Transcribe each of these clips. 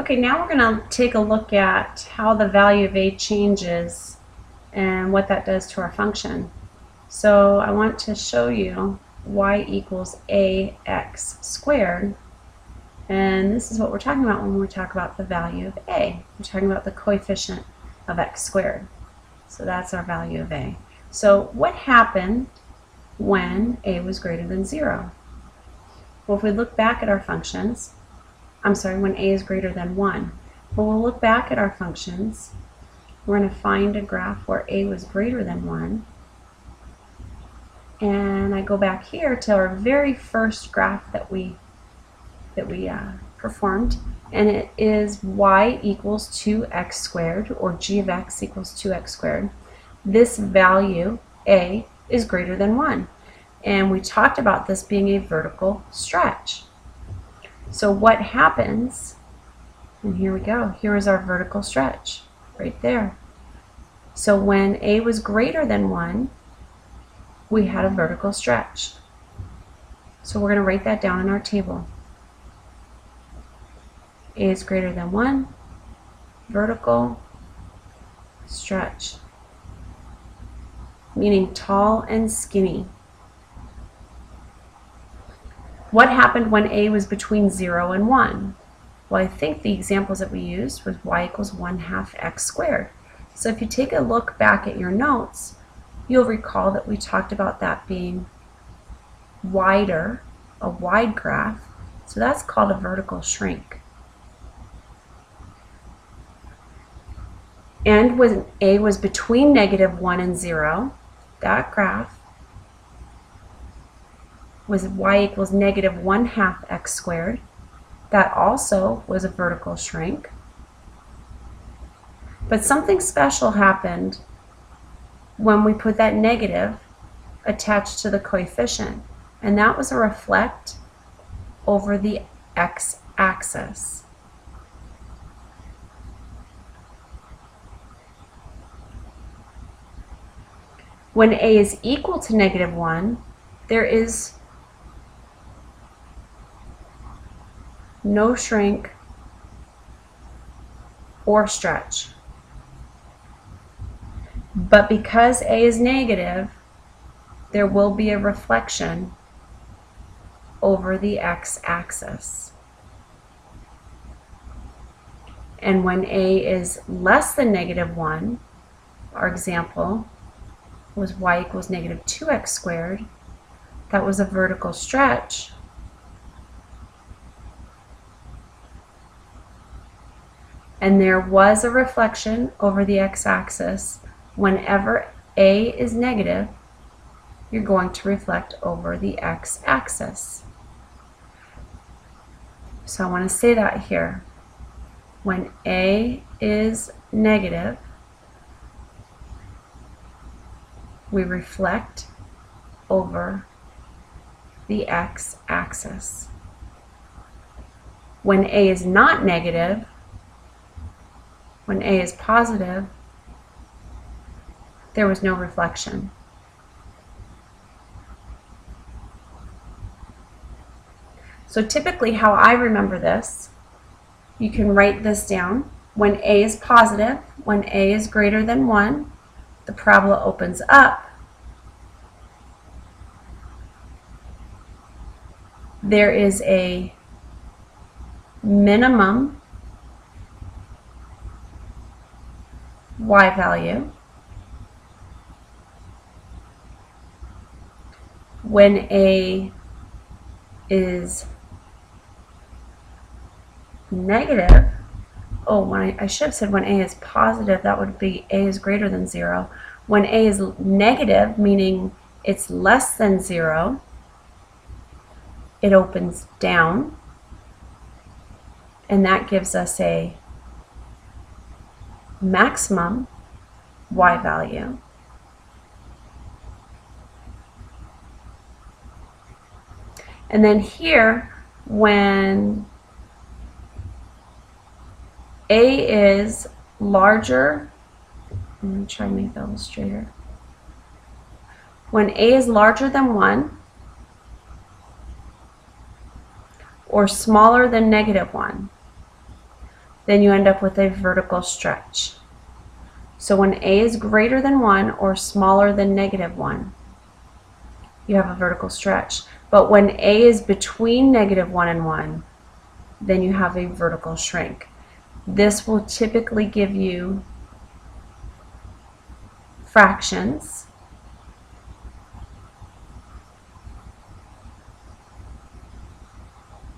Okay, now we're going to take a look at how the value of a changes and what that does to our function. So I want to show you y equals ax squared, and this is what we're talking about when we talk about the value of a. We're talking about the coefficient of x squared. So that's our value of a. So what happened when a was greater than 0? Well, if we look back at our functions, when a is greater than 1. Well, we'll look back at our functions. We're going to find a graph where a was greater than 1. And I go back here to our very first graph that we performed, and it is y equals 2x squared, or g of x equals 2x squared. This value, a, is greater than 1. And we talked about this being a vertical stretch. So what happens, and here we go, here is our vertical stretch, right there. So when a was greater than 1, we had a vertical stretch. So we're going to write that down in our table. A is greater than 1, vertical stretch, meaning tall and skinny. What happened when a was between 0 and 1? Well, I think the examples that we used was y equals 1/2 x squared. So if you take a look back at your notes, you'll recall that we talked about that being wider, a wide graph. So that's called a vertical shrink. And when a was between -1 and 0, that graph was y equals -1/2 x squared. That also was a vertical shrink. But something special happened when we put that negative attached to the coefficient, and that was a reflect over the x-axis. When a is equal to -1, there is no shrink or stretch. But because a is negative, there will be a reflection over the x-axis. And when a is less than -1, our example was y equals -2x squared, that was a vertical stretch. And there was a reflection over the x-axis. Whenever a is negative, you're going to reflect over the x-axis. So I want to say that here. When a is negative, we reflect over the x-axis. When a is not negative, when a is positive, there was no reflection. So typically how I remember this, you can write this down. When a is positive, when a is greater than 1, the parabola opens up. There is a minimum y value. When a is negative, I should have said when a is positive, that would be a is greater than 0. When a is negative, meaning it's less than 0, it opens down, and that gives us a maximum y value. And then here, when a is larger, I'm going to try and make that a little straighter. When a is larger than 1 or smaller than -1, then you end up with a vertical stretch. So when a is greater than 1 or smaller than -1, you have a vertical stretch. But when a is between -1 and 1, then you have a vertical shrink. This will typically give you fractions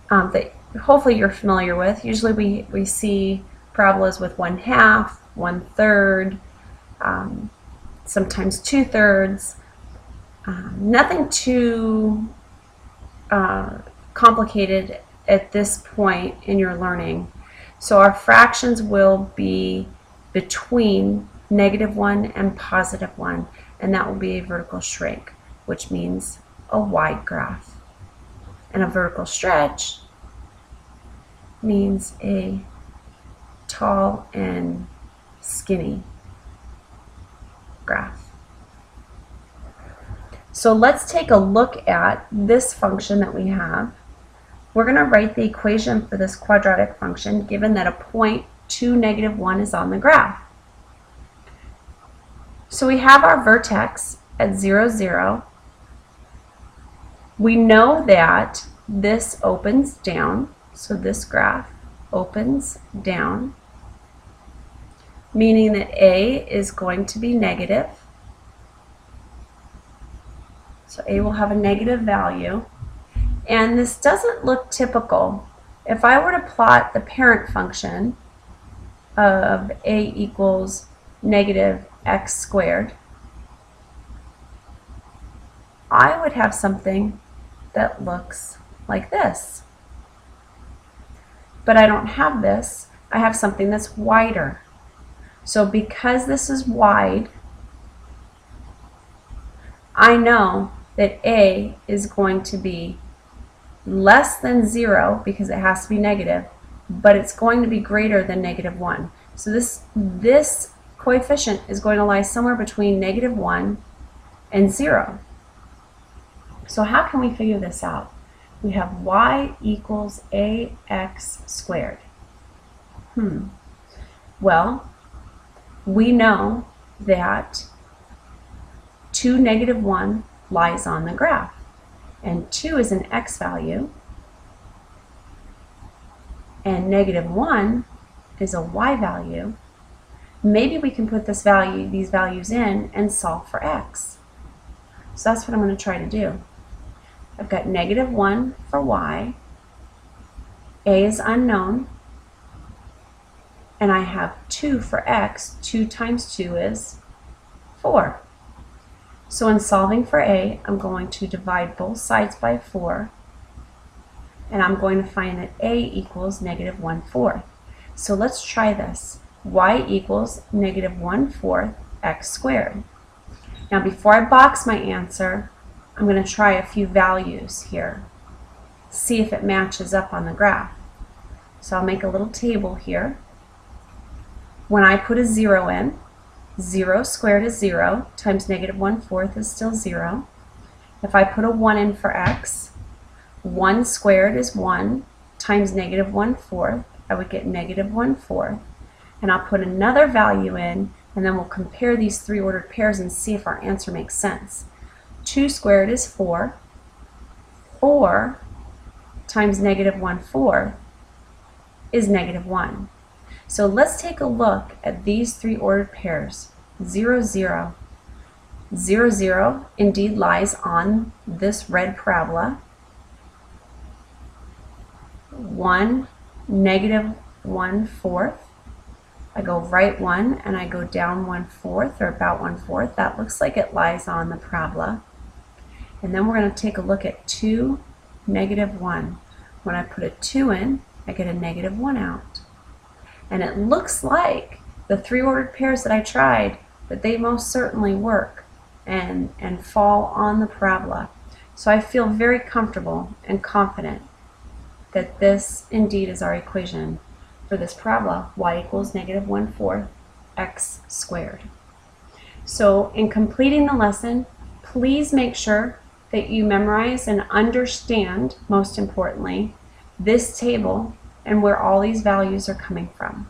that hopefully you're familiar with. Usually we see parabolas with 1/2, 1/3, sometimes 2/3. Nothing too complicated at this point in your learning. So our fractions will be between -1 and +1, and that will be a vertical shrink, which means a wide graph. And a vertical stretch means a tall and skinny graph. So let's take a look at this function that we have. We're going to write the equation for this quadratic function given that a point 2, -1 is on the graph. So we have our vertex at 0, 0. We know that this opens down, so this graph opens down, meaning that a is going to be negative. So a will have a negative value. And this doesn't look typical. If I were to plot the parent function of a equals -x², I would have something that looks like this. But I don't have this. I have something that's wider. So because this is wide, I know that a is going to be less than 0 because it has to be negative, but it's going to be greater than -1. So this coefficient is going to lie somewhere between -1 and 0. So how can we figure this out? We have y equals ax². Well, we know that 2, -1 lies on the graph, and 2 is an x value, and -1 is a y value. Maybe we can put these values in and solve for x. So that's what I'm going to try to do. I've got -1 for y, a is unknown, and I have 2 for x. 2 times 2 is 4. So in solving for a, I'm going to divide both sides by 4, and I'm going to find that a equals -1/4. So let's try this. Y equals -1/4 x². Now before I box my answer, I'm going to try a few values here. See if it matches up on the graph. So I'll make a little table here. When I put a 0 in, 0 squared is 0, times -1/4 is still 0. If I put a 1 in for x, 1 squared is 1, times -1/4, I would get -1/4. And I'll put another value in, and then we'll compare these 3 ordered pairs and see if our answer makes sense. 2 squared is 4. 4 times -1/4 is -1. So let's take a look at these 3 ordered pairs. 0, 0. 0, 0 indeed lies on this red parabola. 1, -1/4. I go right 1 and I go down 1/4, or about 1/4. That looks like it lies on the parabola. And then we're going to take a look at 2, -1. When I put a 2 in, I get a -1 out. And it looks like the 3 ordered pairs that I tried, that they most certainly work and fall on the parabola. So I feel very comfortable and confident that this indeed is our equation for this parabola, y equals -1/4 x². So in completing the lesson, please make sure that you memorize and understand, most importantly, this table and where all these values are coming from.